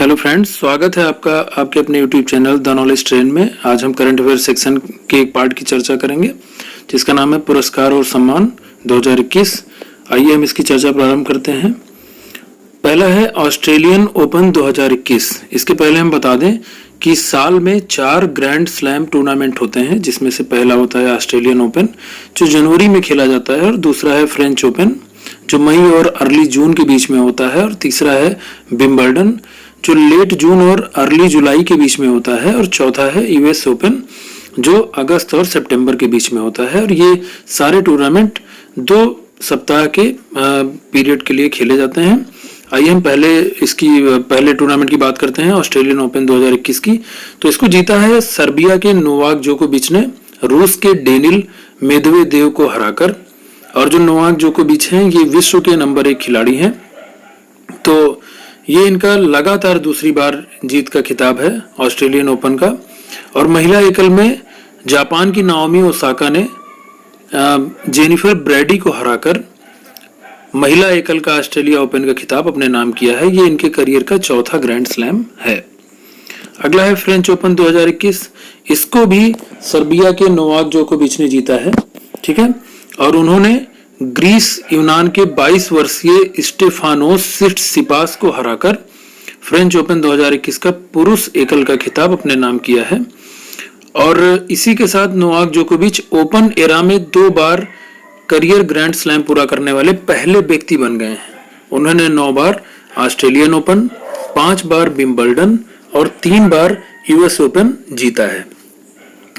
Hello friends, स्वागत है आपका आपके अपने YouTube channel the knowledge train में। आज हम करंट अफेयर सेक्शन के एक पार्ट की चर्चा करेंगे जिसका नाम है पुरस्कार और सम्मान 2021। आइए हम इसकी चर्चा प्रारंभ करते हैं। पहला है ऑस्ट्रेलियन ओपन 2021। इसके पहले हम बता दें कि साल में 4 ग्रैंड स्लैम टूर्नामेंट होते हैं, जिसमें से पहला होता है ऑस्ट्रेलियन ओपन जो जनवरी में खेला जाता है, और दूसरा है फ्रेंच ओपन जो मई और अर्ली जून के बीच में होता है, और तीसरा है विंबलडन जो लेट जून और अर्ली जुलाई के बीच में होता है, और चौथा है यूएस ओपन जो अगस्त और सितंबर के बीच में होता है। और ये सारे टूर्नामेंट 2 सप्ताह के पीरियड के लिए खेले जाते हैं। आइए हम पहले टूर्नामेंट की बात करते हैं, ऑस्ट्रेलियन ओपन 2021 की। तो इसको जीता है सर्बिया के नोवाक जोकोविच ने रूस के डेनिल मेदवेदेव को हराकर। और जो नोवाक जोकोविच हैं ये विश्व के नंबर 1 खिलाड़ी हैं, तो ये इनका लगातार दूसरी बार जीत का खिताब है ऑस्ट्रेलियन ओपन का। और महिला एकल में जापान की नाओमी ओसाका ने जेनिफर ब्रैडी को हराकर महिला एकल का ऑस्ट्रेलिया ओपन का खिताब अपने नाम किया है। ये इनके करियर का चौथा ग्रैंड स्लैम है। अगला है फ्रेंच ओपन 2021। इसको भी सर्बिया के नोवाक जोकोविच ने जीता है, ठीक है। और उन्होंने ग्रीस यूनान के 22 वर्षीय स्टेफानोस सिट्सिपास को हराकर फ्रेंच ओपन 2021 का पुरुष एकल का खिताब अपने नाम किया है। और इसी के साथ नोवाक जोकोविच ओपन एरा में 2 बार करियर ग्रैंड स्लैम पूरा करने वाले पहले व्यक्ति बन गए हैं। उन्होंने 9 बार ऑस्ट्रेलियन ओपन, 5 बार विंबलडन और 3 बार यूएस ओपन जीता है।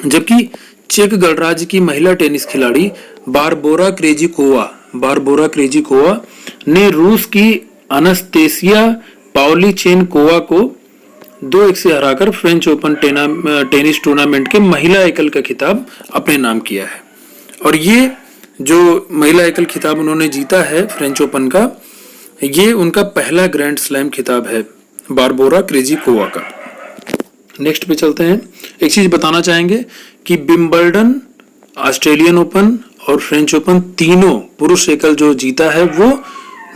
जबकि चेक गणराज्य की महिला टेनिस खिलाड़ी बारबोरा क्रेजिकोवा ने रूस की अनस्तेसिया पावलीचेनकोवा को 2-1 से हराकर फ्रेंच ओपन टेनिस टूर्नामेंट के महिला एकल का खिताब अपने नाम किया है। और ये जो महिला एकल खिताब उन्होंने जीता है फ्रेंच ओपन का, ये उनका पहला ग्रैंड स्लैम खिताब है बारबोरा क्रेजिकोवा का। नेक्स्ट पे चलते हैं। एक चीज बताना चाहेंगे कि विंबलडन, ऑस्ट्रेलियन ओपन और फ्रेंच ओपन तीनों पुरुष एकल जो जीता है वो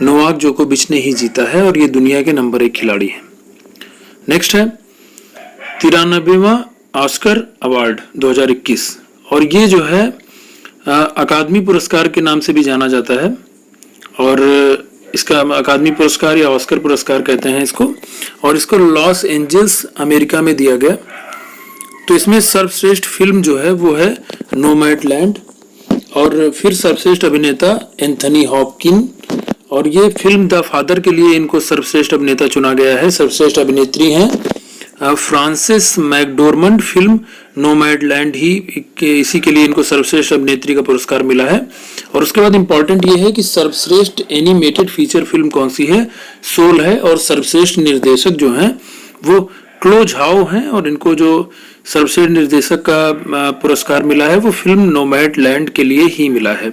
नोवाक जोकोविच ने ही जीता है, और ये दुनिया के नंबर 1 खिलाड़ी हैं। नेक्स्ट है 93वां ऑस्कर अवार्ड 2021, और ये जो है अकादमी पुरस्कार के नाम से भी जाना जाता है, और इसका अकादमी पुरस्कार या ऑस्कर पुरस्कार कहते हैं इसको। और इसको लॉस एंजल्स अमेरिका में दिया गया। तो इसमें सर्वश्रेष्ठ फिल्म जो है वो है नोमैडलैंड, और फिर सर्वश्रेष्ठ अभिनेता एंथनी हॉपकिन, और ये फिल्म द फादर के लिए इनको सर्वश्रेष्ठ अभिनेता चुना गया है। सर्वश्रेष्ठ अभिनेत्री हैं फ्रांसिस मैकडोरमंड। फिल्म नोमैडलैंड ही इसी के लिए इनको सर्वश्रेष्ठ अभिनेत्री का पुरस्कार मिला है। और उसके बाद इंपॉर्टेंट ये है कि सर्वश्रेष्ठ एनिमेटेड फीचर फिल्म कौन सी है, सोल है। और सर्वश्रेष्ठ निर्देशक जो हैं वो क्लो झाओ हैं, और इनको जो सर्वश्रेष्ठ निर्देशक का पुरस्कार मिला है वो फिल्म नोमैडलैंड के लिए ही मिला है।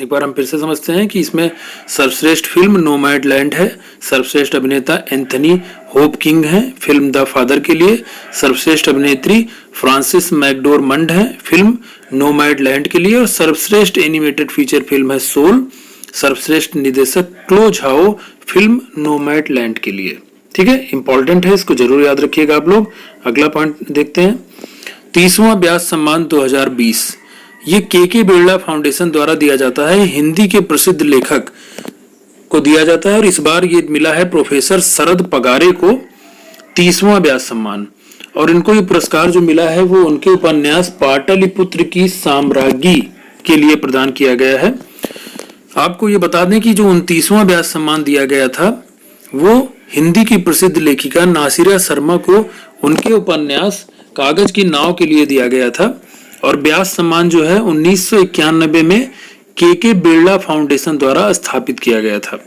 एक बार हम फिर से समझते हैं कि इसमें सर्वश्रेष्ठ फिल्म नोमैडलैंड है, सर्वश्रेष्ठ अभिनेता एंथनी हॉपकिन है फिल्म द फादर के लिए, सर्वश्रेष्ठ अभिनेत्री फ्रांसिस मैकडोरमंड है फिल्म नोमैडलैंड के लिए, और सर्वश्रेष्ठ एनिमेटेड फीचर फिल्म है सोल, सर्वश्रेष्ठ निर्देशक क्लो झाओ फिल्म नोमैडलैंड के लिए। ठीक है, इंपॉर्टेंट है, इसको जरूर याद रखिएगा आप लोग। अगला पॉइंट देखते हैं। 30वां व्यास सम्मान 2020 ये के बिरला फाउंडेशन द्वारा दिया जाता है, हिंदी के प्रसिद्ध लेखक को दिया जाता है। और इस बार ये मिला है प्रोफेसर शरद पगारे को 30वां व्यास सम्मान। और इनको ये पुरस्कार जो मिला है वो उनके उपन्यास पाटलिपुत्र की साम्राज्ञी के लिए प्रदान किया गया है। आपको ये बता दें कि जो 29वां व्यास सम्मान दिया गया था वो हिंदी की प्रसिद्ध लेखिका नासिरा शर्मा को उनके उपन्यास कागज की नाव के लिए दिया गया था। और व्यास सम्मान जो है 1991 में के बिरला फाउंडेशन द्वारा स्थापित किया गया था।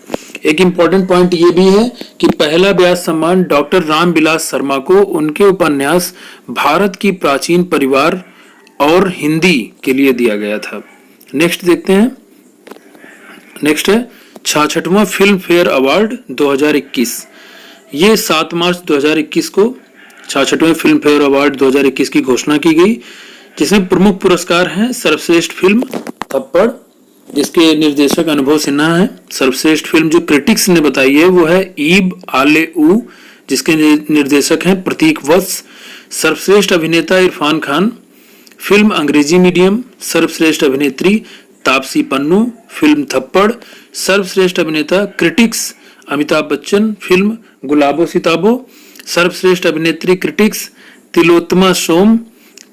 एक इम्पॉर्टेंट पॉइंट ये भी है कि पहला व्यास सम्मान डॉक्टर रामविलास शर्मा को उनके उपन्यास भारत की प्राचीन परिवार और हिंदी के लिए दिया गया था। नेक्स्ट देखते हैं। नेक्स्ट है 66वां फिल्म फेयर अवार्ड 2021। ये 7 मार्च 2021 को 66वें फिल्म फेयर अवार्ड 2021 की घोषणा की गई, जिसमें प्रमुख पुरस्कार हैं सर्वश्रेष्ठ फिल्म थप्पड़ जिसके निर्देशक अनुभव सिन्हा है। सर्वश्रेष्ठ फिल्म जो क्रिटिक्स ने बताई है वो है ईब आले ऊ जिसके निर्देशक हैं प्रतीक वत्स। सर्वश्रेष्ठ अभिनेता इरफान खान, फिल्म अंग्रेजी मीडियम। सर्वश्रेष्ठ अभिनेत्री तापसी पन्नू, फिल्म थप्पड़। सर्वश्रेष्ठ अभिनेता क्रिटिक्स अमिताभ बच्चन, फिल्म गुलाबो सिताबो। सर्वश्रेष्ठ अभिनेत्री क्रिटिक्स तिलोत्तमा सोम,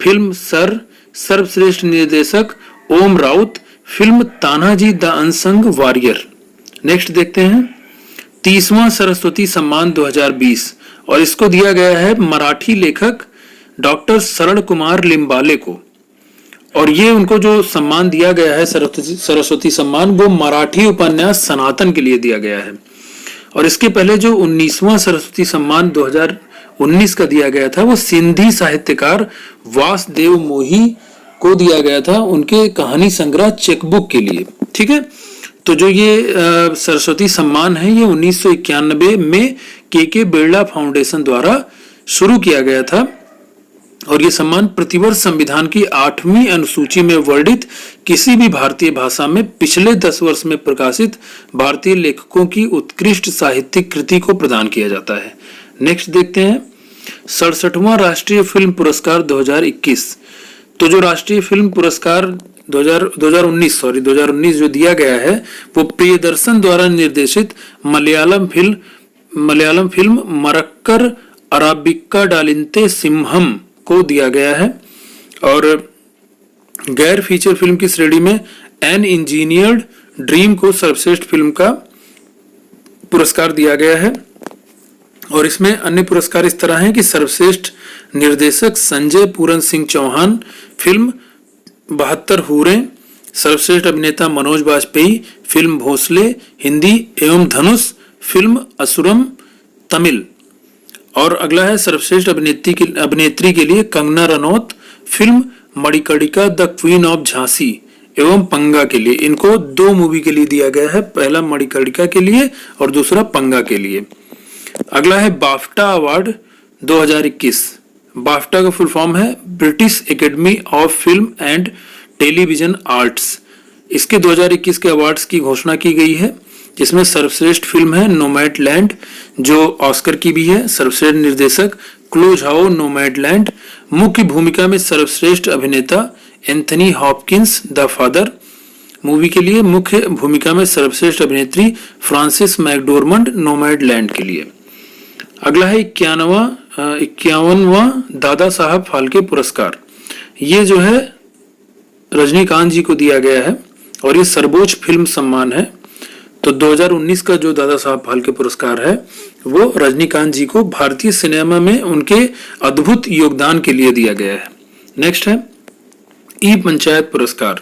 फिल्म सर। सर्वश्रेष्ठ निर्देशक ओम राउत, फिल्म Tanhaji the unsung warrior. Next देखते हैं 30वां सरस्वती सम्मान 2020 और इसको दिया गया है मराठी लेखक डॉक्टर शरण कुमार लिम्बाले को। और ये उनको जो सम्मान दिया गया है सरस्वती सम्मान, वो मराठी उपन्यास सनातन के लिए दिया गया है। और इसके पहले जो 19वां सरस्वती सम्मान 2019 का दिया गया था वो सिंधी साहित्यकार वासुदेव मोही को दिया गया था उनके कहानी संग्रह चेकबुक के लिए। ठीक है, तो जो ये सरस्वती सम्मान है ये 1991 में के बिरला फाउंडेशन द्वारा शुरू किया गया था और ये सम्मान प्रतिवर्ष संविधान की 8वीं अनुसूची में वर्णित किसी भी भारतीय भाषा में पिछले 10 वर्ष में प्रकाशित भारतीय लेखकों की उत्कृष्ट साहित्यिक कृति को प्रदान किया जाता है। नेक्स्ट देखते हैं 67वां राष्ट्रीय फिल्म पुरस्कार 2021। तो जो राष्ट्रीय फिल्म पुरस्कार 2019 जो दिया गया है वो प्रियदर्शन द्वारा निर्देशित मलयालम फिल्म मरक्कर अराबिका डालिंते सिम्हम को दिया गया है। और गैर फीचर फिल्म की श्रेणी में एन इंजीनियर्ड ड्रीम को सर्वश्रेष्ठ फिल्म का पुरस्कार दिया गया है। और इसमें अन्य पुरस्कार इस तरह हैं कि सर्वश्रेष्ठ निर्देशक संजय पूरन सिंह चौहान, फिल्म 72 हूरें। सर्वश्रेष्ठ अभिनेता मनोज बाजपेयी, फिल्म भोसले हिंदी एवं धनुष, फिल्म असुरम तमिल। और अगला है सर्वश्रेष्ठ अभिनेत्री के लिए Kangana Ranaut, film Manikarnika the queen of Jhansi एवं पंगा के लिए। इनको 2 मूवी के लिए दिया गया है, पहला मणिकर्णिका के लिए और दूसरा पंगा के लिए। अगला है बाफ्टा अवार्ड 2021। बाफ्टा का फुल फॉर्म है British academy of film and television arts. इसके 2021 के अवार्ड्स की घोषणा की गई है जिसमें सर्वश्रेष्ठ फिल्म है नोमैडलैंड जो ऑस्कर की भी है। सर्वश्रेष्ठ निर्देशक क्लो झाओ नोमैडलैंड। मुख्य भूमिका में सर्वश्रेष्ठ अभिनेता Anthony Hopkins the father movie के लिए। मुख्य भूमिका में सर्वश्रेष्ठ अभिनेत्री फ्रांसिस मैकडोरमंड नोमैडलैंड के लिए। अगला है 51वां दादा साहब फाल्के पुरस्कार। ये जो है रजनीकांत जी को दिया गया है और ये सर्वोच्च फिल्म सम्मान है। तो 2019 का जो दादा साहब फाल्के पुरस्कार है वो रजनीकांत जी को भारतीय सिनेमा में उनके अद्भुत योगदान के लिए दिया गया है। नेक्स्ट है ई पंचायत पुरस्कार।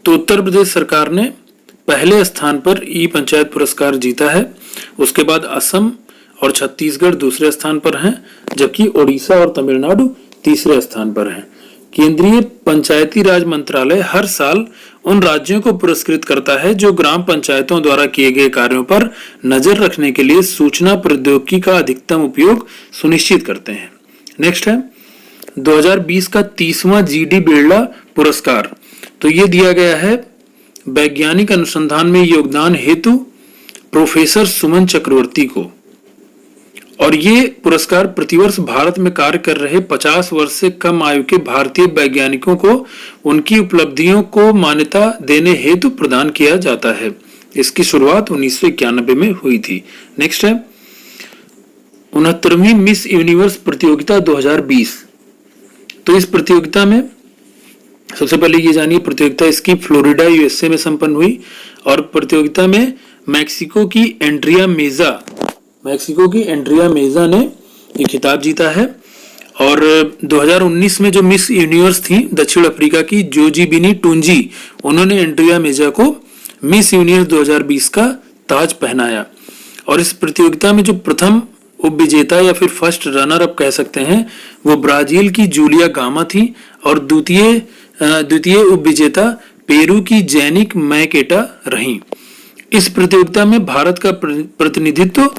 तो उत्तर प्रदेश सरकार ने पहले स्थान पर ई पंचायत पुरस्कार जीता है। उसके बाद असम और छत्तीसगढ़ दूसरे स्थान पर हैं, जबकि ओडिशा और तमिलनाडु तीसरे स्थान पर हैं। केंद्रीय पंचायती राज मंत्रालय हर साल उन राज्यों को पुरस्कृत करता है जो ग्राम पंचायतों द्वारा किए गए कार्यों पर नजर रखने के लिए सूचना प्रौद्योगिकी का अधिकतम उपयोग सुनिश्चित करते हैं। नेक्स्ट है 2020 का 30वां जीडी बिरला पुरस्कार। तो ये दिया गया है वैज्ञानिक अनुसंधान में योगदान हेतु प्रोफेसर सुमन चक्रवर्ती को। और ये पुरस्कार प्रतिवर्ष भारत में कार्य कर रहे 50 वर्ष से कम आयु के भारतीय वैज्ञानिकों को उनकी उपलब्धियों को मान्यता देने हेतु प्रदान किया जाता है। इसकी शुरुआत 1991 में हुई थी। नेक्स्ट है 69वीं मिस यूनिवर्स प्रतियोगिता 2020। तो इस प्रतियोगिता में सबसे पहले ये जानिए प्रतियोगिता इसकी फ्लोरिडा यूएसए में संपन्न हुई और प्रतियोगिता में मैक्सिको की एंड्रिया मेजा ने ये खिताब जीता है। और 2019 में जो मिस यूनिवर्स थी दक्षिण अफ्रीका की जोजीबिनी टूंजी, उन्होंने एंड्रिया मेजा को मिस यूनिवर्स 2020 का ताज पहनाया। और इस प्रतियोगिता में जो प्रथम उपविजेता या फिर फर्स्ट रनर अप कह सकते हैं वो ब्राजील की जूलिया गामा थी और द्वितीय उपविजेता पेरू की जैनिक मैकेटा रही। इस प्रतियोगिता में भारत का प्रतिनिधित्व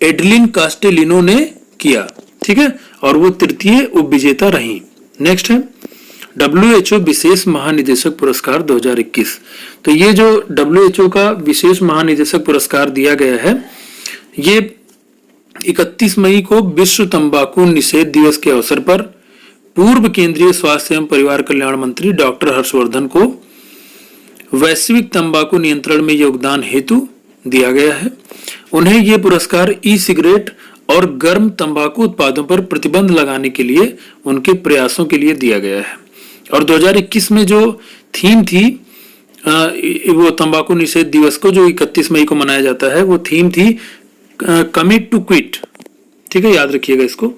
एडलिन कास्टेलिनो ने किया, ठीक है, और वो तृतीय उपविजेता रही। नेक्स्ट है WHO विशेष महानिदेशक पुरस्कार 2021। तो ये जो WHO का विशेष महानिदेशक पुरस्कार दिया गया है ये 31 मई को विश्व तंबाकू निषेध दिवस के अवसर पर पूर्व केंद्रीय स्वास्थ्य एवं परिवार कल्याण मंत्री डॉक्टर हर्षवर्धन को वैश्विक तंबाकू नियंत्रण में योगदान हेतु दिया गया है। उन्हें ये पुरस्कार ई सिगरेट और गर्म तंबाकू उत्पादों पर प्रतिबंध लगाने के लिए उनके प्रयासों के लिए दिया गया है। और 2021 में जो थीम थी वो तंबाकू निषेध दिवस को जो 31 मई को मनाया जाता है, वो थीम थी कमिट टू क्विट। ठीक है, याद रखिएगा इसको।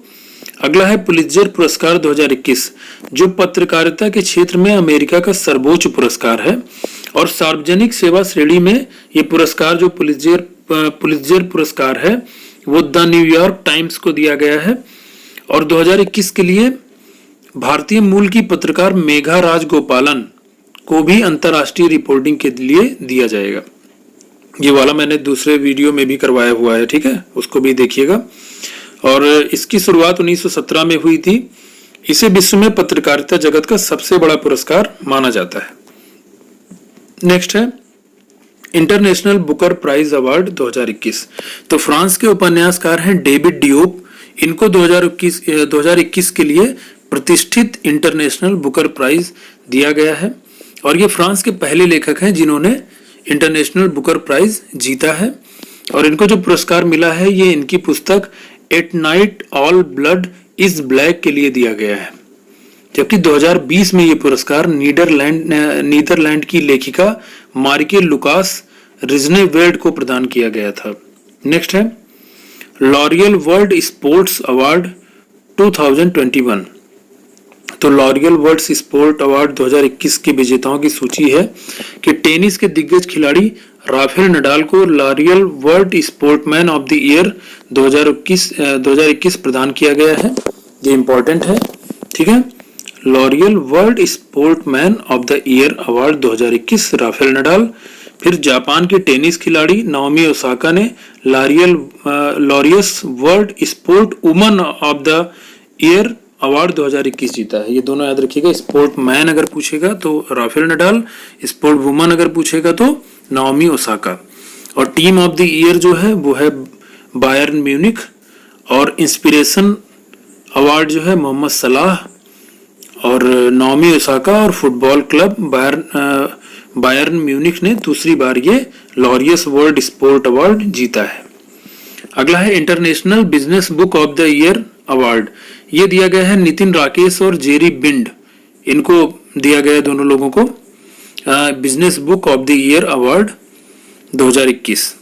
अगला है पुलित्जर पुरस्कार 2021, जो पत्रकारिता के क्षेत्र में अमेरिका का सर्वोच्च पुरस्कार है। और सार्वजनिक सेवा श्रेणी में ये पुरस्कार जो पुलित्जर पुरस्कार है वो द न्यूयॉर्क टाइम्स को दिया गया है। और 2021 के लिए भारतीय मूल की पत्रकार मेघा राजगोपालन को भी अंतर्राष्ट्रीय रिपोर्टिंग के लिए दिया जाएगा। ये वाला मैंने दूसरे वीडियो में भी करवाया हुआ है, ठीक है, उसको भी देखिएगा। और इसकी शुरुआत 1917 में हुई थी। इसे विश्व में पत्रकारिता जगत का सबसे बड़ा पुरस्कार माना जाता है। नेक्स्ट है इंटरनेशनल बुकर प्राइज अवार्ड 2021। तो फ्रांस के उपन्यासकार हैं डेविड डियोप। इनको 2021 के लिए प्रतिष्ठित इंटरनेशनल बुकर प्राइज दिया गया है। और ये फ्रांस के पहले लेखक हैं जिन्होंने इंटरनेशनल बुकर प्राइज जीता है। और इनको जो पुरस्कार मिला है ये इनकी पुस्तक at night all blood is black के लिए दिया गया है। जबकि 2020 में ये पुरस्कार नीदरलैंड की लेखिका मारिके लुकास रिजनेवेल्ड को प्रदान किया गया था। नेक्स्ट है लॉरियल वर्ल्ड स्पोर्ट्स अवार्ड 2021। तो लॉरियल वर्ल्ड स्पोर्ट अवार्ड 2021 के विजेताओं की सूची है कि टेनिस के दिग्गज खिलाड़ी राफेल नडाल को L'Oréal world sportsman of the year 2021 प्रदान किया गया है। ये इंपॉर्टेंट है, ठीक है। L'Oréal world sportsman of the year award 2021 Rafael Nadal. फिर जापान के टेनिस खिलाड़ी नाओमी ओसाका ने Laureus world sport woman of the year award 2021 जीता है। ये दोनों याद रखिएगा। स्पोर्ट मैन अगर पूछेगा तो राफेल नडाल, स्पोर्ट वुमन अगर पूछेगा तो नाओमी ओसाका। और टीम ऑफ द ईयर जो है वो है बायर्न म्यूनिख। और इंस्पिरेशन अवार्ड जो है मोहम्मद सलाह और नाओमी ओसाका। और फुटबॉल क्लब बायर्न म्यूनिख ने दूसरी बार ये लॉरियस वर्ल्ड स्पोर्ट अवार्ड जीता है। अगला है international business book of the year award. ये दिया गया है नितिन राकेश और जेरी बिंड, इनको दिया गया है दोनों लोगों को business book of the year award 2021।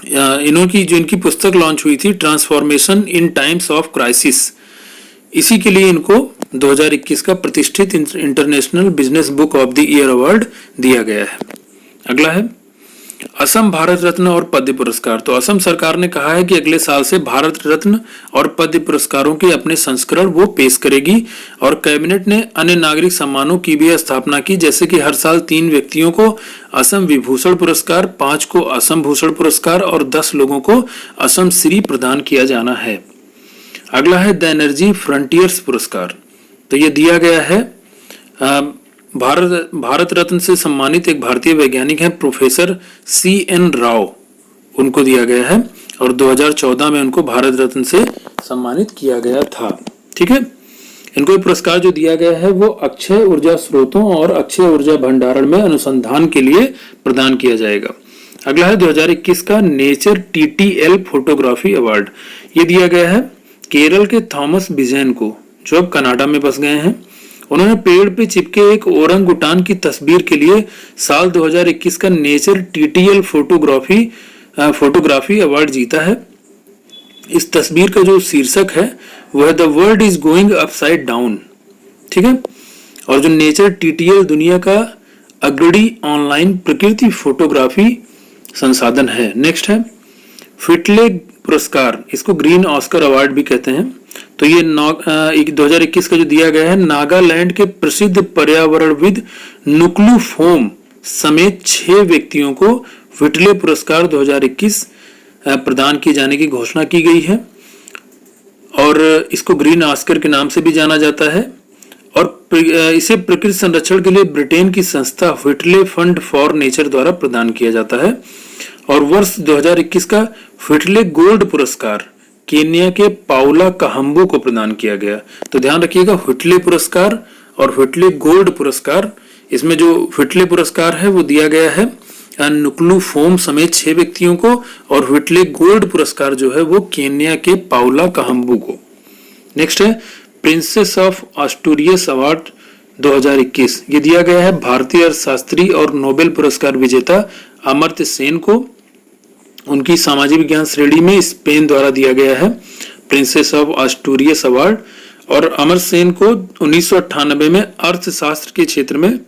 इन्हों की जो इनकी पुस्तक लॉन्च हुई थी transformation in times of crisis, इसी के लिए इनको 2021 का प्रतिष्ठित international business book of the year award दिया गया है। अगला है असम भारत रत्न और पद्म पुरस्कार। तो असम सरकार ने कहा है कि अगले साल से भारत रत्न और पद्म पुरस्कारों के अपने संस्करण वो पेश करेगी। और कैबिनेट ने अन्य नागरिक सम्मानों की भी स्थापना की, जैसे कि हर साल 3 व्यक्तियों को असम विभूषण पुरस्कार, 5 को असम भूषण पुरस्कार और 10 लोगों को असम श्री प्रदान किया जाना है। अगला है द एनर्जी फ्रंटियर्स पुरस्कार। तो ये दिया गया है भारत रत्न से सम्मानित एक भारतीय वैज्ञानिक हैं प्रोफेसर CN राव, उनको दिया गया है। और 2014 में उनको भारत रत्न से सम्मानित किया गया था, ठीक है। इनको ये पुरस्कार जो दिया गया है वो अक्षय ऊर्जा स्रोतों और अक्षय ऊर्जा भंडारण में अनुसंधान के लिए प्रदान किया जाएगा। अगला है 2021 का नेचर TTL फोटोग्राफी अवार्ड। ये दिया गया है केरल के थॉमस बिजेन को, जो अब कनाडा में बस गए हैं। उन्होंने पेड़ पे चिपके एक ओरंगुटान की तस्वीर के लिए साल 2021 का नेचर TTL फोटोग्राफी अवार्ड जीता है। इस तस्वीर का जो शीर्षक है वह the world is going upside down, ठीक है। और जो नेचर TTL दुनिया का अग्रणी ऑनलाइन प्रकृति फोटोग्राफी संसाधन है। नेक्स्ट है फिटले पुरस्कार, इसको ग्रीन ऑस्कर अवार्ड भी कहते हैं। तो ये 2021 का जो दिया गया है नागालैंड के प्रसिद्ध पर्यावरणविद नुक्लू फोम समेत 6 व्यक्तियों को फिटले पुरस्कार 2021 प्रदान किए जाने की घोषणा की गई है। और इसको ग्रीन ऑस्कर के नाम से भी जाना जाता है। और इसे प्रकृति संरक्षण के लिए ब्रिटेन की संस्था व्हिटले फंड फॉर नेचर द्वारा प्रदान किया जाता है। और वर्ष 2021 का व्हिटले गोल्ड पुरस्कार केन्या के पाउला कहम्बो को प्रदान किया गया। तो ध्यान रखिएगा, व्हिटले पुरस्कार और व्हिटले गोल्ड पुरस्कार, इसमें जो व्हिटले पुरस्कार है वो दिया गया है नुक्लू फोम समेत 6 व्यक्तियों को, और व्हिटले गोल्ड पुरस्कार जो है वो केन्या के पाउला कहम्बो को। नेक्स्ट है प्रिंसेस ऑफ एस्टूरियस अवार्ड 2021, ये दिया गया है भारतीय अर्थशास्त्री और नोबेल पुरस्कार विजेता अमर्त्य सेन को। उनकी सामाजिक विज्ञान श्रेणी में स्पेन द्वारा दिया गया है प्रिंसेस ऑफ एस्टूरियस अवार्ड, और अमर्त्य सेन को 1998 में अर्थशास्त्र के क्षेत्र में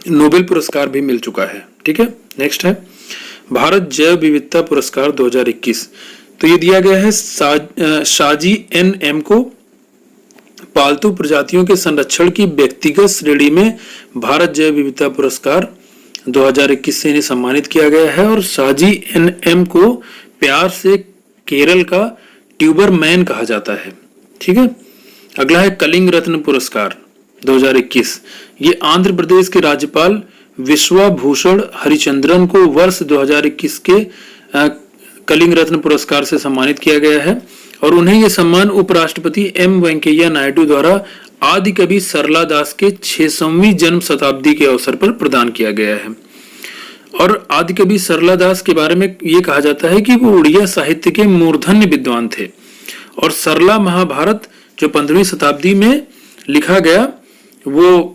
नोबेल पुरस्कार भी मिल चुका है। ठीक है, नेक्स्ट है भारत जैव विविधता पुरस्कार 2021, तो ये दिया गया है शाजी NM को। पालतू प्रजातियों के संरक्षण की व्यक्तिगत श्रेणी में भारत जैव विविधता पुरस्कार 2021 से इन्हें सम्मानित किया गया है, और शाजी NM को प्यार से केरल का ट्यूबर मैन कहा जाता है। ठीक है, अगला है कलिंग रत्न पुरस्कार 2021, ये आंध्र प्रदेश के राज्यपाल विश्वभूषण हरिचंद्रन को वर्ष 2021 के कलिंग रत्न पुरस्कार से सम्मानित किया गया है, और उन्हें यह सम्मान उपराष्ट्रपति M वेंकैया नायडू द्वारा आदि कवि सरला दास के 600वीं जन्म शताब्दी के अवसर पर प्रदान किया गया है। और आदि कवि सरला दास के बारे में ये कहा जाता है कि वो उड़िया साहित्य के मूर्धन्य विद्वान थे, और सरला महाभारत जो 15वीं शताब्दी में लिखा गया वो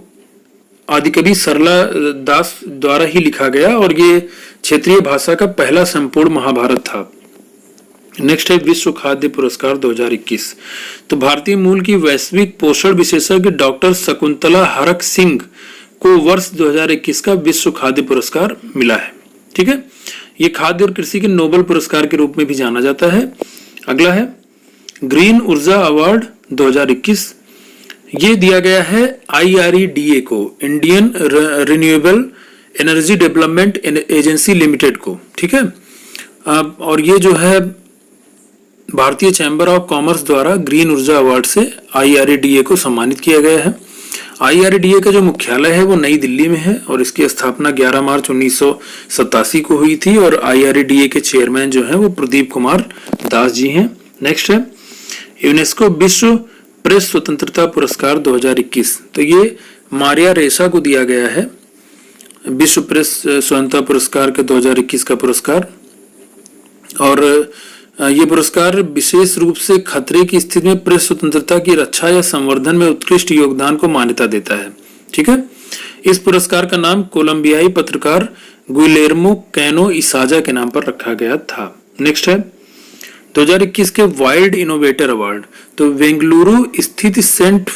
आदिकवि सरला दास द्वारा ही लिखा गया, और ये क्षेत्रीय भाषा का पहला संपूर्ण महाभारत था। नेक्स्ट है विश्व खाद्य पुरस्कार 2021, तो भारतीय मूल की वैश्विक पोषण विशेषज्ञ डॉक्टर शकुंतला हरक सिंह को वर्ष 2021 का विश्व खाद्य पुरस्कार मिला है। ठीक है, ये खाद्य और कृषि के नोबेल पुरस्कार के रूप में भी जाना जाता है। अगला है ग्रीन ऊर्जा अवार्ड 2021, ये दिया गया है IREDA को, Indian renewable energy development agency limited को। ठीक है, और ये जो है भारतीय चैम्बर ऑफ कॉमर्स द्वारा ग्रीन ऊर्जा अवार्ड से IREDA को सम्मानित किया गया है। IREDA का जो मुख्यालय है वो नई दिल्ली में है, और इसकी स्थापना 11 मार्च 1987 को हुई थी, और IREDA के चेयरमैन जो है वो प्रदीप कुमार दास जी हैं। नेक्स्ट है यूनेस्को विश्व प्रेस स्वतंत्रता पुरस्कार 2021, तो ये मारिया रेसा को दिया गया है विश्व प्रेस स्वतंत्रता पुरस्कार के 2021 का पुरस्कार, और ये पुरस्कार विशेष रूप से खतरे की स्थिति में प्रेस स्वतंत्रता की रक्षा या संवर्धन में उत्कृष्ट योगदान को मान्यता देता है। ठीक है, इस पुरस्कार का नाम कोलंबियाई पत्रकार गुइलेर्मो कैनो इसाजा के नाम पर रखा गया था। नेक्स्ट है 2021 के वाइल्ड इनोवेटर अवार्ड, तो बेंगलुरु स्थित sent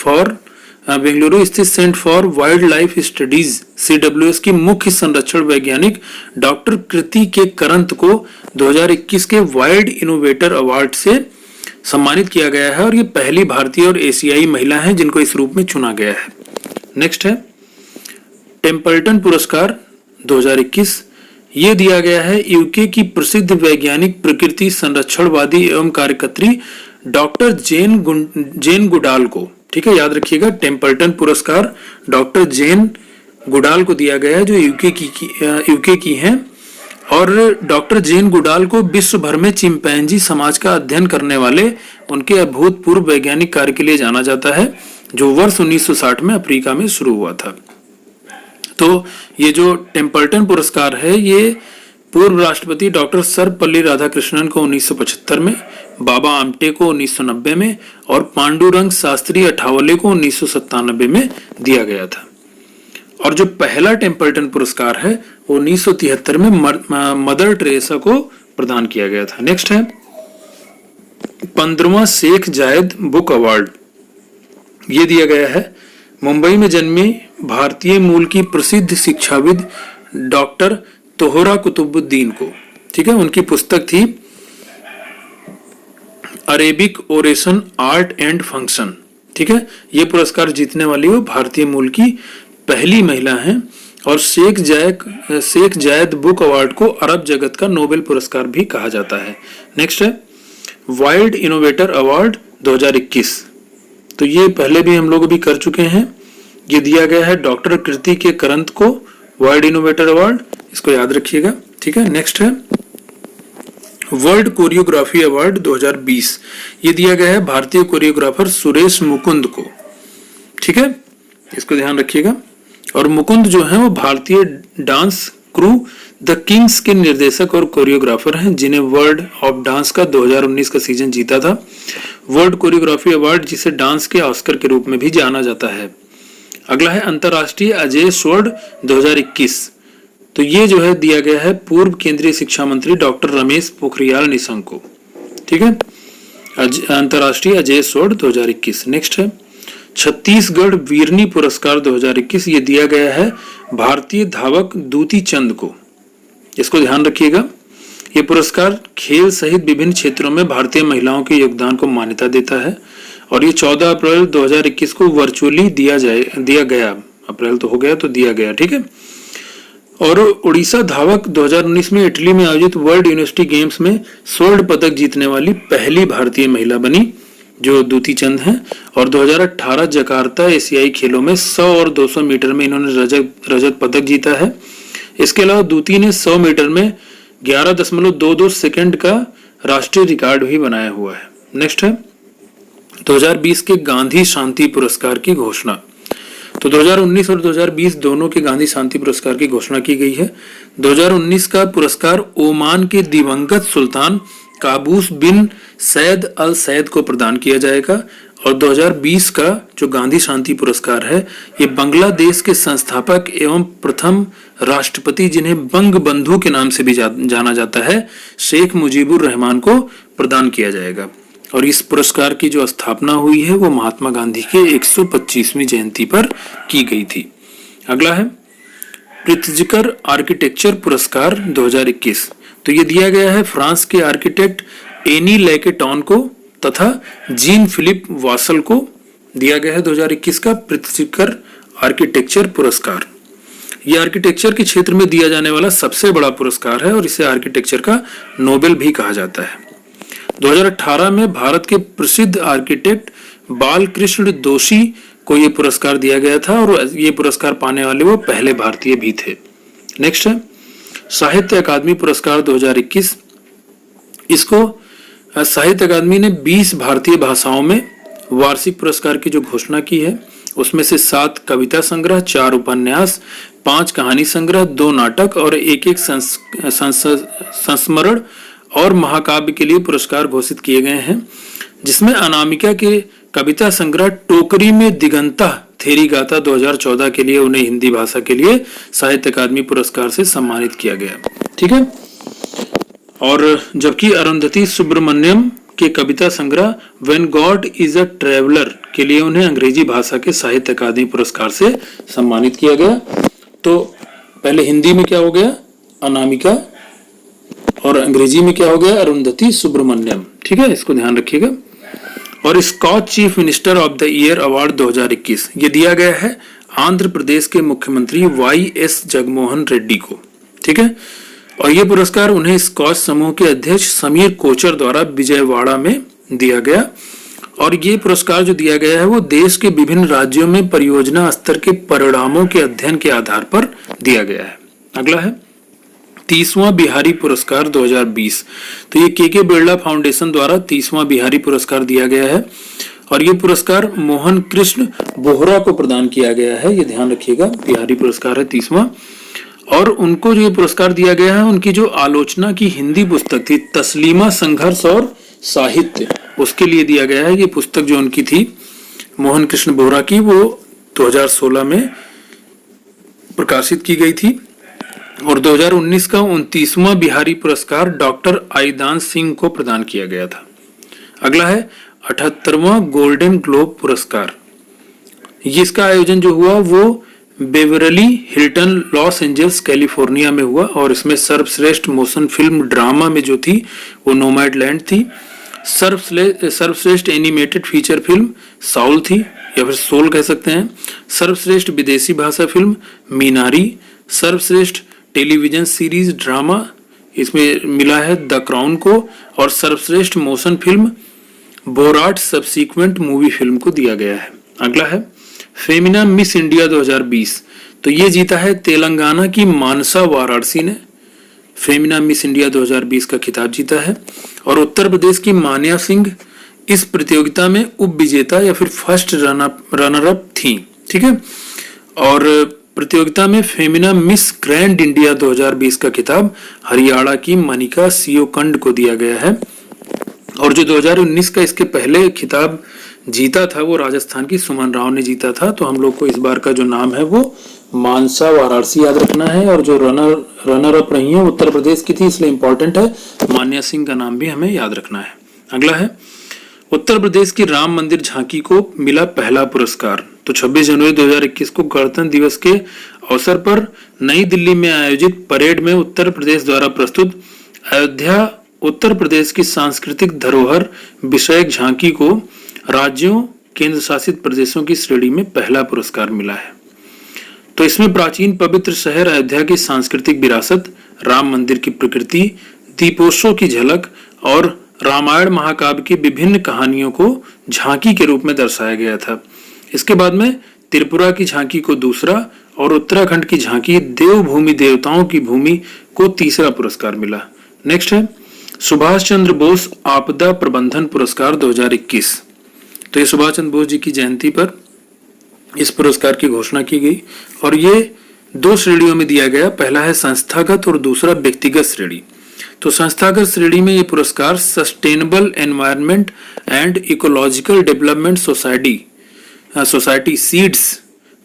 for wild life studies CWS की मुख्य संरक्षण वैज्ञानिक डॉक्टर कृति के करंत को 2021 के वाइल्ड इनोवेटर अवार्ड से सम्मानित किया गया है, और ये पहली भारतीय और एशियाई महिला हैं जिनको इस रूप में चुना गया है। नेक्स्ट है टेम्पल्टन पुरस्कार 2021, ये दिया गया है यूके की प्रसिद्ध वैज्ञानिक प्रकृति संरक्षणवादी एवं कार्यकर्त्री डॉक्टर जेन गुडाल को। ठीक है, याद रखिएगा टेम्पल्टन पुरस्कार डॉक्टर जेन गुडाल को दिया गया है जो यूके की हैं, और डॉक्टर जेन गुडाल को विश्व भर में चिंपैंजी समाज का अध्ययन करने वाले उनके अभूतपूर्व वैज्ञानिक कार्य के लिए जाना जाता है, जो वर्ष 1960 में अफ्रीका में शुरू हुआ था। तो ये जो टेम्पल्टन पुरस्कार है ये पूर्व राष्ट्रपति डॉक्टर सर्वपल्ली राधाकृष्णन को 1975 में, बाबा आमटे को 1990 में, और पांडुरंग शास्त्री अठावले को 1997 में दिया गया था। और जो पहला टेम्पल्टन पुरस्कार है वो 1973 में मदर टेरेसा को प्रदान किया गया था। नेक्स्ट है 15वां शेख जायद बुक अवार्ड, ये दिया गया है मुंबई में जन्मे भारतीय मूल की प्रसिद्ध शिक्षाविद डॉक्टर तोहरा कुतुबुद्दीन को। ठीक है, उनकी पुस्तक थी Arabic oration art and function. ठीक है, ये पुरस्कार जीतने वाली वो भारतीय मूल की पहली महिला हैं, और शेख जायद बुक अवार्ड को अरब जगत का नोबेल पुरस्कार भी कहा जाता है। नेक्स्ट है वाइल्ड इनोवेटर अवार्ड 2021, तो ये पहले भी हम लोग अभी कर चुके हैं। ये दिया गया है डॉक्टर कृति के करंत को वाइल्ड इनोवेटर अवार्ड, इसको याद रखिएगा। ठीक है, नेक्स्ट है वर्ल्ड कोरियोग्राफी अवार्ड 2020। ये दिया गया है भारतीय कोरियोग्राफर सुरेश मुकुंद को। ठीक है, इसको ध्यान रखिएगा। और मुकुंद जो है वो भारतीय डांस क्रू द किंग्स के निर्देशक और कोरियोग्राफर हैं, जिन्हें वर्ल्ड ऑफ डांस का 2019 का सीजन जीता था। वर्ल्ड कोरियोग्राफी अवार्ड जिसे डांस के ऑस्कर के रूप में भी जाना जाता है। अगला है अंतर्राष्ट्रीय अजय स्वर्ण 2021। तो ये जो है दिया गया है पूर्व केंद्रीय शिक्षा मंत्री डॉक्टर रमेश पोखरियाल निशंक को। ठीक है, अंतर्राष्ट्रीय अजय स्वर्ण 2021। नेक्स्ट है छत्तीसगढ़ वीरनी पुरस्कार 2021। ये दिया गया है भारतीय धावक दूती चंद को। इसको ध्यान रखिएगा। ये पुरस्कार खेल सहित विभिन्न क्षेत्रों में भारतीय महिलाओं के योगदान को मान्यता देता है और ये 14 अप्रैल 2021 को वर्चुअली दिया गया। अप्रैल तो हो गया, तो दिया गया। ठीक है, और उड़ीसा धावक 2019 में इटली में आयोजित वर्ल्ड यूनिवर्सिटी गेम्स में स्वर्ण पदक जीतने वाली पहली भारतीय महिला बनी, जो दूती चंद हैं। और 2018 जकार्ता एशियाई खेलों में 100 और 200 मीटर में इन्होंने रजत पदक जीता है। इसके अलावा दूती ने 100 मीटर में 11.22 सेकंड का राष्ट्रीय रिकॉर्ड भी बनाया हुआ है। नेक्स्ट है 2020 के गांधी शांति पुरस्कार की घोषणा। तो 2019 और 2020 दोनों के गांधी शांति पुरस्कार की घोषणा की गई है। 2019 का पुरस्कार ओमान के दिवंगत सुल्तान काबूस बिन सैद अल सैद को प्रदान किया जाएगा और 2020 का जो गांधी शांति पुरस्कार है ये बांग्लादेश के संस्थापक एवं प्रथम राष्ट्रपति, जिन्हें बंग बंधु के नाम से भी जाना जाता है, शेख मुजीबुर रहमान को प्रदान किया जाएगा। और इस पुरस्कार की जो स्थापना हुई है वो महात्मा गांधी के 125वीं जयंती पर की गई थी। अगला है प्रित्जकर आर्किटेक्चर पुरस्कार 2021। तो ये दिया गया है फ्रांस के आर्किटेक्ट एनी लेकेटॉन को तथा जीन फिलिप वासल को दिया गया है 2021 का प्रित्जकर आर्किटेक्चर पुरस्कार। यह आर्किटेक्चर के क्षेत्र में दिया जाने वाला सबसे बड़ा पुरस्कार है और इसे आर्किटेक्चर का नोबेल भी कहा जाता है। 2018 में भारत के प्रसिद्ध आर्किटेक्ट बालकृष्ण दोषी को यह पुरस्कार दिया गया था और ये पुरस्कार पाने वाले वो पहले भारतीय भी थे। नेक्स्ट है साहित्य अकादमी पुरस्कार 2021। इसको साहित्य अकादमी ने 20 भारतीय भाषाओं में वार्षिक पुरस्कार की जो घोषणा की है, उसमें से 7 कविता संग्रह, 4 उपन्यास, 5 कहानी संग्रह, 2 नाटक और एक संस्मरण और महाकाव्य के लिए पुरस्कार घोषित किए गए हैं, जिसमें अनामिका के कविता संग्रह टोकरी में दिगंता थेरी गाथा 2014 के लिए उन्हें हिंदी भाषा के लिए साहित्य अकादमी पुरस्कार से सम्मानित किया गया। ठीक है, और जबकि अरुंधति सुब्रमण्यम के कविता संग्रह when God is a traveller के लिए उन्हें अंग्रेजी भाषा के साहित्य अकादमी पुरस्कार से सम्मानित किया गया। तो पहले हिंदी में क्या हो गया, अनामिका, और अंग्रेजी में क्या हो गया, अरुंधति सुब्रमण्यम। ठीक है, इसको ध्यान रखिएगा। और Scotch chief minister of the year award 2021 ये दिया गया है आंध्र प्रदेश के मुख्यमंत्री वाई.एस. जगनमोहन रेड्डी को। ठीक है, और ये पुरस्कार उन्हें स्कॉच समूह के अध्यक्ष समीर कोचर द्वारा विजयवाड़ा में दिया गया। और ये पुरस्कार जो दिया गया है वो देश के विभिन्न राज्यों में परियोजना स्तर के परिणामों के अध्ययन के आधार पर दिया गया है। अगला है 30वां बिहारी पुरस्कार 2020। तो ये के बिरला फाउंडेशन द्वारा 30वां बिहारी पुरस्कार दिया गया है और ये पुरस्कार मोहन कृष्ण बोहरा को प्रदान किया गया है। ये ध्यान रखिएगा, बिहारी पुरस्कार है 30वां। और उनको जो ये पुरस्कार दिया गया है, उनकी जो आलोचना की हिंदी पुस्तक थी तस्लीमा संघर्ष और साहित्य, उसके लिए दिया गया है। ये पुस्तक जो उनकी थी मोहन कृष्ण बोहरा की, वो 2016 में प्रकाशित की गई थी। और 2019 का 29वां बिहारी पुरस्कार डॉक्टर आईदान सिंह को प्रदान किया गया था। अगला है 78वां गोल्डन ग्लोब पुरस्कार। इसका आयोजन जो हुआ वो Beverly Hilton Los Angeles California में हुआ और इसमें सर्वश्रेष्ठ मोशन फिल्म ड्रामा में जो थी वो नोमैडलैंड थी। सर्वश्रेष्ठ एनिमेटेड फीचर फिल्म साउल थी या फिर सोल कह सकते हैं। सर्वश्रेष्ठ विदेशी भाषा फिल्म मीनारी। सर्वश्रेष्ठ टेलीविजन सीरीज ड्रामा इसमें मिला है द क्राउन को। और सर्वश्रेष्ठ motion film Borat subsequent movie film को दिया गया है। अगला है फेमिना मिस इंडिया 2020। तो ये जीता है तेलंगाना की मानसा वाराणसी ने, फेमिना मिस इंडिया 2020 का खिताब जीता है। और उत्तर प्रदेश की मान्या सिंह इस प्रतियोगिता में उप विजेता या फिर फर्स्ट रनर अप थी। ठीक है। और प्रतियोगिता में फेमिना मिस ग्रैंड इंडिया 2020 का खिताब हरियाणा की मनिका सियोकंड को दिया गया है। और जो 2019 का इसके पहले खिताब जीता था वो राजस्थान की सुमन राव ने जीता था। तो हम लोग को इस बार का जो नाम है वो मानसा वाराणसी याद रखना है, और जो रनर अप रही है उत्तर प्रदेश की थी, इसलिए इंपॉर्टेंट है, मान्या सिंह का नाम भी हमें याद रखना है। अगला है उत्तर प्रदेश की राम मंदिर झांकी को मिला पहला पुरस्कार। तो 26 जनवरी 2021 को गणतंत्र दिवस के अवसर पर नई दिल्ली में आयोजित परेड में उत्तर प्रदेश द्वारा प्रस्तुत अयोध्या उत्तर प्रदेश की सांस्कृतिक धरोहर विषयक झांकी को राज्यों केंद्र शासित प्रदेशों की श्रेणी में पहला पुरस्कार मिला है। तो इसमें प्राचीन पवित्र शहर अयोध्या की सांस्कृतिक विरासत, राम मंदिर की प्रकृति, दीपोत्सव की झलक और रामायण महाकाव्य की विभिन्न कहानियों को झांकी के रूप में दर्शाया गया था। इसके बाद में त्रिपुरा की झांकी को दूसरा और उत्तराखंड की झांकी देवभूमि देवताओं की भूमि को तीसरा पुरस्कार मिला। नेक्स्ट है सुभाष चंद्र बोस आपदा प्रबंधन पुरस्कार 2021। तो ये सुभाष चंद्र बोस जी की जयंती पर इस पुरस्कार की घोषणा की गई और ये 2 श्रेणियों में दिया गया। पहला है संस्थागत और दूसरा व्यक्तिगत श्रेणी। तो संस्थागत श्रेणी में ये पुरस्कार sustainable environment and ecological development society seeds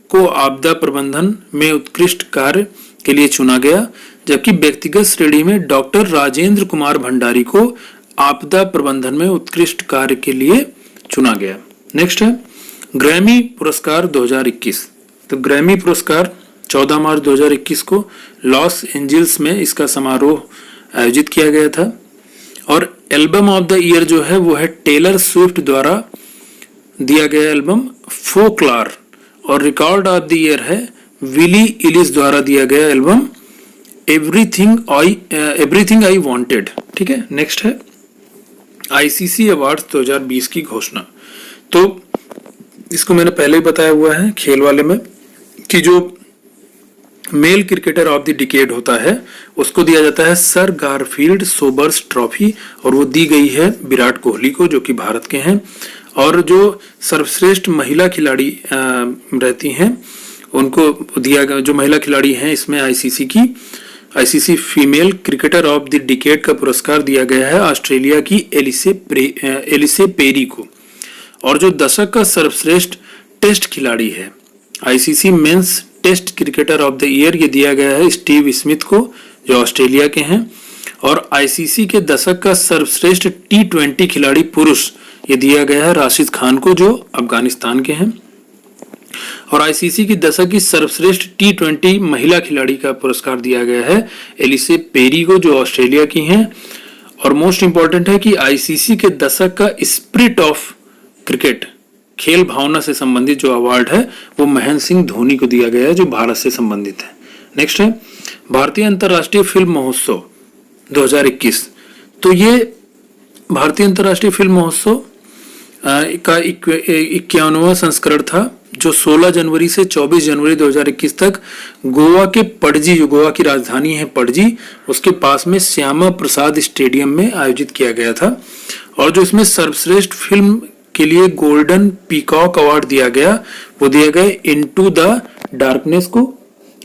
को आपदा प्रबंधन में उत्कृष्ट कार्य के लिए चुना गया, जबकि व्यक्तिगत श्रेणी में डॉक्टर राजेंद्र कुमार भंडारी को आपदा प्रबंधन में उत्कृष्ट कार्य के लिए चुना गया। नेक्स्ट है ग्रैमी पुरस्कार 2021। तो ग्रैमी पुरस्कार 14 मार्च 2021 को लॉस एंजल्स में इसका समारोह आयोजित किया गया था। और एल्बम ऑफ द ईयर जो है वो है टेलर स्विफ्ट द्वारा दिया गया एल्बम फोकलॉर, और रिकॉर्ड ऑफ द ईयर है विली इलिस द्वारा दिया गया एल्बम एवरीथिंग आई वांटेड। ठीक है। नेक्स्ट है आईसीसी अवार्ड्स 2020 की घोषणा। तो इसको मैंने पहले ही बताया हुआ है खेल वाले में कि जो male cricketer of the decade होता है उसको दिया जाता है सर गारफील्ड सोबर्स ट्रॉफी, और वो दी गई है विराट कोहली को जो कि भारत के हैं। और जो सर्वश्रेष्ठ महिला खिलाड़ी रहती हैं उनको दिया गया, जो महिला खिलाड़ी हैं इसमें ICC female cricketer of the decade का पुरस्कार दिया गया है ऑस्ट्रेलिया की एलिसे पेरी को। और जो दशक का सर्वश्रेष्ठ टेस्ट खिलाड़ी है ICC men's test cricketer of the year ये दिया गया है स्टीव स्मिथ को जो ऑस्ट्रेलिया के हैं। और आईसीसी के दशक का सर्वश्रेष्ठ T20 खिलाड़ी पुरुष ये दिया गया है राशिद खान को जो अफगानिस्तान के हैं। और आईसीसी की दशक की सर्वश्रेष्ठ T20 महिला खिलाड़ी का पुरस्कार दिया गया है एलिसे पेरी को जो ऑस्ट्रेलिया की हैं। और मोस्ट इंपॉर्टेंट है कि आईसीसी के दशक का स्पिरिट ऑफ क्रिकेट खेल भावना से संबंधित जो अवार्ड है वो महेंद्र सिंह धोनी को दिया गया है जो भारत से संबंधित है। नेक्स्ट है भारतीय अंतर्राष्ट्रीय फिल्म महोत्सव 2021। तो ये भारतीय अंतर्राष्ट्रीय फिल्म महोत्सव का 51वां संस्करण था जो 16 जनवरी से 24 जनवरी 2021 तक गोवा के पणजी, जो गोवा की राजधानी है पणजी, उसके पास में श्यामा प्रसाद स्टेडियम में आयोजित किया गया था। और जो इसमें सर्वश्रेष्ठ फिल्म के लिए गोल्डन पीकॉक अवार्ड दिया गया वो दिया गया इनटू द डार्कनेस को।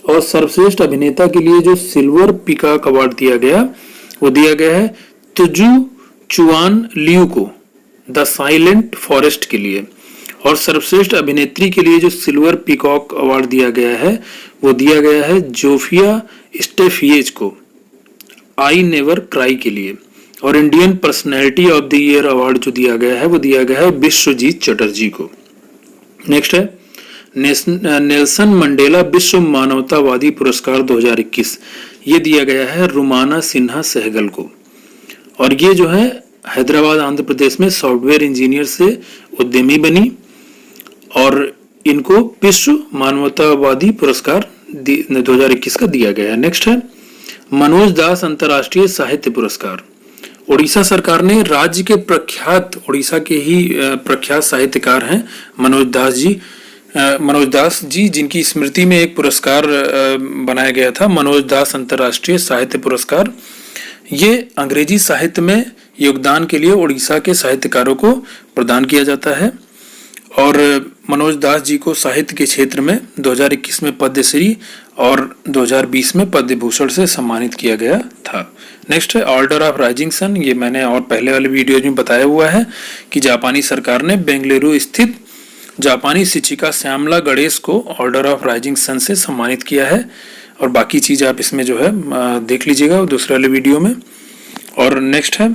और सर्वश्रेष्ठ अभिनेता के लिए जो सिल्वर पीकॉक अवार्ड दिया गया वो दिया गया है तुजू चुआन लियू को द साइलेंट फॉरेस्ट के लिए। और सर्वश्रेष्ठ अभिनेत्री के लिए जो सिल्वर पीकॉक अवार्ड दिया गया है वो दिया गया है जोफिया स्टेफिएज को आई नेवर क्राई के लिए। और Indian personality of the year award जो दिया गया है वो दिया गया है विश्वजीत चटर्जी को। नेक्स्ट है नेल्सन मंडेला विश्व मानवतावादी पुरस्कार 2021। ये दिया गया है रुमाना सिन्हा सहगल को। और ये जो है हैदराबाद आंध्र प्रदेश में सॉफ्टवेयर इंजीनियर से उद्यमी बनी और इनको विश्व मानवतावादी पुरस्कार 2021 का दिया गया है। नेक्स्ट है मनोज दास अंतर्राष्ट्रीय साहित्य पुरस्कार। उड़ीसा सरकार ने राज्य के प्रख्यात, उड़ीसा के ही प्रख्यात साहित्यकार हैं मनोज दास जी, मनोज दास जी, जिनकी स्मृति में एक पुरस्कार बनाया गया था, मनोज दास अंतर्राष्ट्रीय साहित्य पुरस्कार। ये अंग्रेजी साहित्य में योगदान के लिए उड़ीसा के साहित्यकारों को प्रदान किया जाता है। और मनोज दास जी को साहित्य के क्षेत्र में 2021 में पद्मश्री और 2020 में पद्म भूषण से सम्मानित किया गया था। नेक्स्ट है ऑर्डर ऑफ राइजिंग सन। ये मैंने और पहले वाले वीडियो में बताया हुआ है कि जापानी सरकार ने बेंगलुरु स्थित जापानी शिक्षिका श्यामला गणेश को ऑर्डर ऑफ राइजिंग सन से सम्मानित किया है। और बाकी चीज आप इसमें जो है देख लीजिएगा दूसरे वाले वीडियो में। और नेक्स्ट है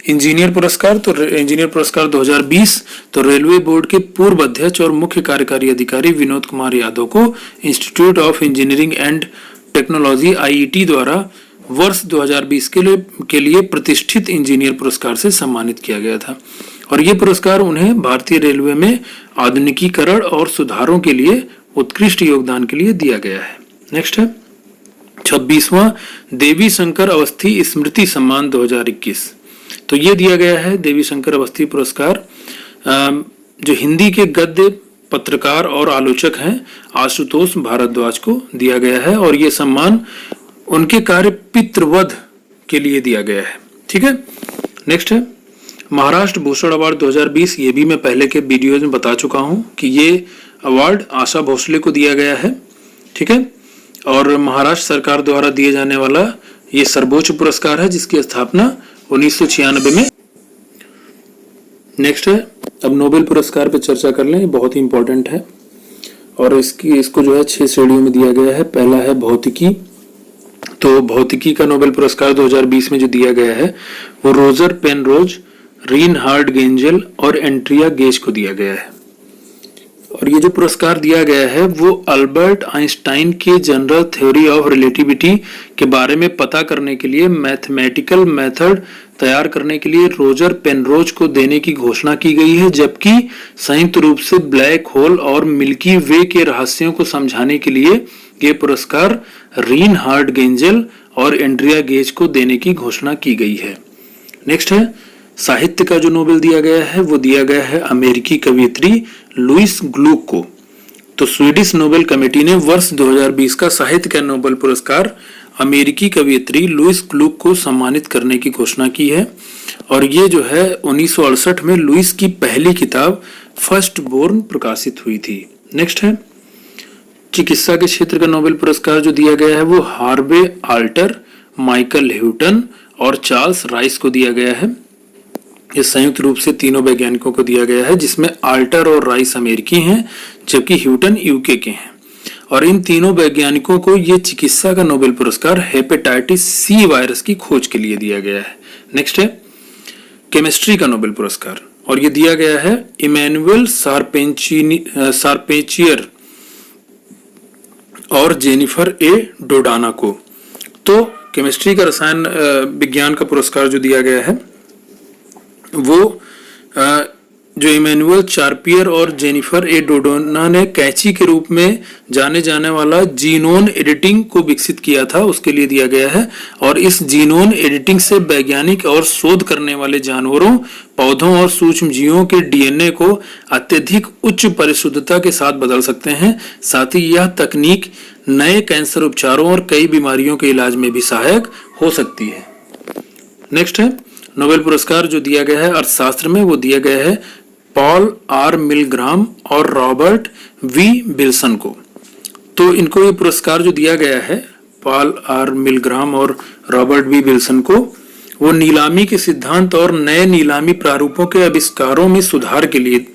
इंजीनियर पुरस्कार। तो इंजीनियर पुरस्कार 2020 तो रेलवे बोर्ड के पूर्व अध्यक्ष और मुख्य कार्यकारी अधिकारी विनोद कुमार यादव को institute of engineering and technology IIT द्वारा वर्ष 2020 के लिए प्रतिष्ठित इंजीनियर पुरस्कार से सम्मानित किया गया था। और ये पुरस्कार उन्हें भारतीय रेलवे में आधुनिकीकरण और सुधारों के लिए उत्कृष्ट योगदान के लिए दिया गया है। नेक्स्ट है 26वां देवी शंकर अवस्थी स्मृति सम्मान 2021। तो ये दिया गया है देवी शंकर अवस्थी पुरस्कार, जो हिंदी के गद्य पत्रकार और आलोचक हैं आशुतोष भारद्वाज को दिया गया है। और ये सम्मान उनके कार्य पितृवध के लिए दिया गया है। ठीक है। नेक्स्ट है महाराष्ट्र भूषण अवार्ड 2020। ये भी मैं पहले के वीडियो में बता चुका हूं कि ये अवार्ड आशा भोसले को दिया गया है। ठीक है। और महाराष्ट्र सरकार द्वारा दिए जाने वाला ये सर्वोच्च पुरस्कार है जिसकी स्थापना 1996 में। नेक्स्ट है अब नोबेल पुरस्कार पे चर्चा कर लें, बहुत ही इंपॉर्टेंट है। और इसको जो है 6 श्रेणियों में दिया गया है। पहला है भौतिकी। तो भौतिकी का नोबेल पुरस्कार 2020 में जो दिया गया है वो रोजर पेनरोज, रीनहार्ड गेंजेल और एंड्रिया गेज को दिया गया है। और ये जो पुरस्कार दिया गया है वो अल्बर्ट आइंस्टाइन के जनरल थ्योरी ऑफ रिलेटिविटी के बारे में पता करने के लिए मैथमेटिकल मेथड तैयार करने के लिए रोजर पेनरोज को देने की घोषणा की गई है, जबकि संयुक्त रूप से ब्लैक होल और मिल्की वे के रहस्यों को समझाने के लिए ये पुरस्कार रीनहार्ड गेंजेल और एंड्रिया गेज को देने की घोषणा की गई है। नेक्स्ट है साहित्य का जो नोबेल दिया गया है वो दिया गया है अमेरिकी कवयित्री लुइस ग्लुक को। तो स्वीडिश नोबेल कमेटी ने वर्ष 2020 का साहित्य का नोबेल पुरस्कार अमेरिकी कवयित्री लुइस ग्लुक को सम्मानित करने की घोषणा की है। और ये जो है 1968 में लुइस की पहली किताब फर्स्ट बोर्न प्रकाशित हुई थी। नेक्स्ट है चिकित्सा के क्षेत्र का नोबेल पुरस्कार जो दिया गया है वो हार्वे आल्टर, माइकल ह्यूटन और चार्ल्स राइस को दिया गया है। ये संयुक्त रूप से तीनों वैज्ञानिकों को दिया गया है, जिसमें आल्टर और राइस अमेरिकी हैं जबकि ह्यूटन यूके के हैं। और इन तीनों वैज्ञानिकों को ये चिकित्सा का नोबेल पुरस्कार हेपेटाइटिस सी वायरस की खोज के लिए दिया गया है। नेक्स्ट है केमिस्ट्री का नोबेल पुरस्कार और ये दिया गया है इमैनुअल सारपेचियर और जेनिफर ए डोडाना को। तो केमिस्ट्री का रसायन विज्ञान का पुरस्कार जो दिया गया है वो जो इमैनुअल चार्पियर और जेनिफर ए डोडाना ने कैंची के रूप में जाने जाने वाला जीनोम एडिटिंग को विकसित किया था उसके लिए दिया गया है। और इस जीनोम एडिटिंग से वैज्ञानिक और शोध करने वाले जानवरों, पौधों और सूक्ष्म जीवों के DNA को अत्यधिक उच्च परिशुद्धता के साथ बदल सकते हैं। साथ ही यह तकनीक नए कैंसर उपचारों और कई बीमारियों के इलाज में भी सहायक हो सकती है। नेक्स्ट है नोबेल पुरस्कार जो दिया गया है अर्थशास्त्र में वो दिया गया है पॉल आर मिलग्राम और रॉबर्ट वी विल्सन को। तो इनको ये पुरस्कार जो दिया गया है पॉल आर मिलग्राम और रॉबर्ट वी विल्सन को वो नीलामी के सिद्धांत और नए नीलामी प्रारूपों के आविष्कारों में सुधार के लिए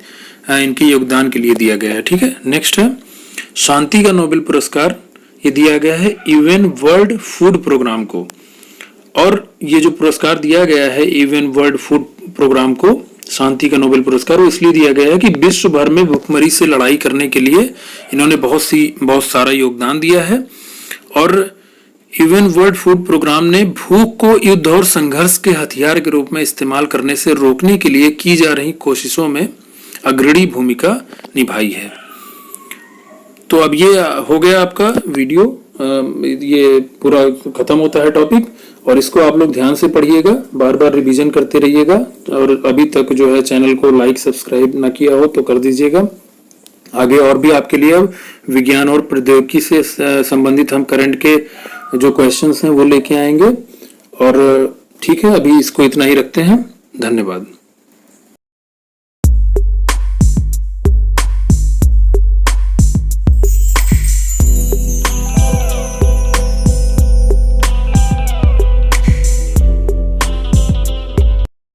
इनके योगदान के लिए दिया गया है। ठीक है। नेक्स्ट है शांति का नोबेल पुरस्कार ये दिया गया है यूएन वर्ल्ड फूड प्रोग्राम को। और ये जो पुरस्कार दिया गया है यूएन वर्ल्ड फूड प्रोग्राम को शांति का नोबेल पुरस्कार वो इसलिए दिया गया है कि विश्व भर में भुखमरी से लड़ाई करने के लिए इन्होंने बहुत सारा योगदान दिया है। और यूएन वर्ल्ड फूड प्रोग्राम ने भूख को युद्ध और संघर्ष के हथियार के रूप में इस्तेमाल करने से रोकने के लिए की जा रही कोशिशों में अग्रणी भूमिका निभाई है। तो अब ये हो गया आपका वीडियो, ये पूरा खत्म होता है टॉपिक। और इसको आप लोग ध्यान से पढ़िएगा, बार बार रिवीजन करते रहिएगा। और अभी तक जो है चैनल को लाइक सब्सक्राइब ना किया हो तो कर दीजिएगा। आगे और भी आपके लिए अब विज्ञान और प्रौद्योगिकी से संबंधित हम करंट के जो क्वेश्चंस हैं वो लेके आएंगे। और ठीक है, अभी इसको इतना ही रखते हैं। धन्यवाद।